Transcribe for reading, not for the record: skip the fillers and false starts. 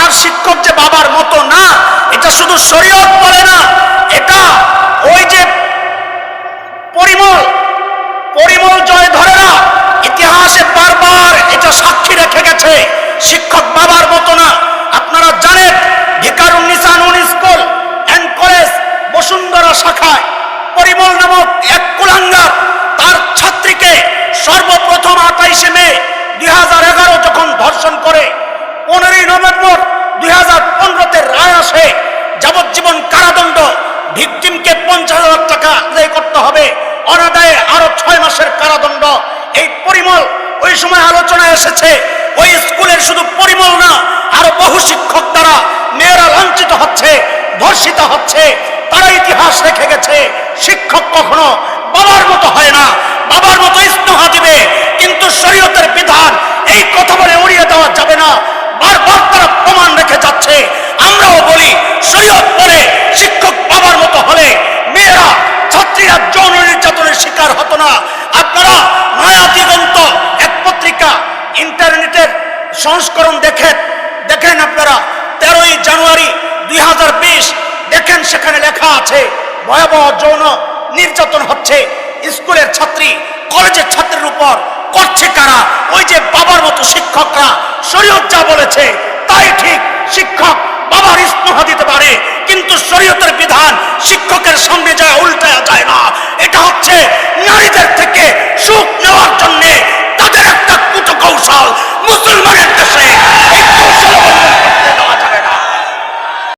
আমার শিক্ষক যে বাবার মতো না, এটা শুধু শরীয়ত বলে না, এটা ওই যে পরিমল জয়ধরেরা ইতিহাসে বারবার এটা সাক্ষী রেখে গেছে, শিক্ষক বাবার মতো না। আপনারা জানেন ভিকারুন্নিসা নুন স্কুল অ্যান্ড কলেজ বসুন্ধরা শাখায় পরিমল নামক এক কুলাঙ্গার তার ছাত্রীকে সর্বপ্রথম 28শে মে 2011 যখন ধর্ষণ করে, 15ই নভেম্বর 2015-তে রায় আসে, যাবজ্জীবন কারাদণ্ড, ভিকটিমকে 50,000 টাকা আদায় করতে হবে, অনাদায়ে আরো 6 মাসের কারাদণ্ড। এই পরিমল ওই সময় আলোচনায় এসেছে। ওই স্কুলের শুধু পরিমল না, আরো বহু শিক্ষক দ্বারা মেয়েরা লাঞ্ছিত হচ্ছে, ধর্ষিত হচ্ছে। তারা ইতিহাস রেখে গেছে, শিক্ষক কখনো বাবার মতো হয় না, বাবার মতো স্নেহ দিবে, কিন্তু শরীয়তের বিধান এই কথা বলে উড়িয়ে দেওয়া যাবে না। বারবার তারা প্রমাণ রেখে যাচ্ছে। আমরাও বলি শরীয়ত বলে শিক্ষক বাবার মতো হলে মেয়েরা, ছাত্রীরা যৌন নির্যাতনের শিকার হতো না। আপনারা নয়া দিগন্ত এক পত্রিকা ইন্টারনেটের সংস্করণ দেখেন আপনারা 13ই জানুয়ারি 2020 দেখেন, সেখানে লেখা আছে ভয়াবহ যৌন নির্যাতন হচ্ছে স্কুলের ছাত্রী, কলেজের ছাত্রীর উপর করছে কারা? ওই যে বাবার মতো শিক্ষকরা। শরীয়ত যা বলেছে তাই ঠিক, শিক্ষক বাবার স্নেহ দিতে পারে, কিন্তু শরীয়তের বিধান শিক্ষকের সামনে যায় উল্টায়া যায় না। এটা হচ্ছে নারীদের থেকে সুখ নেওয়ার জন্য তাদের একটা কুটকৌশল। মুসলমানের দেশে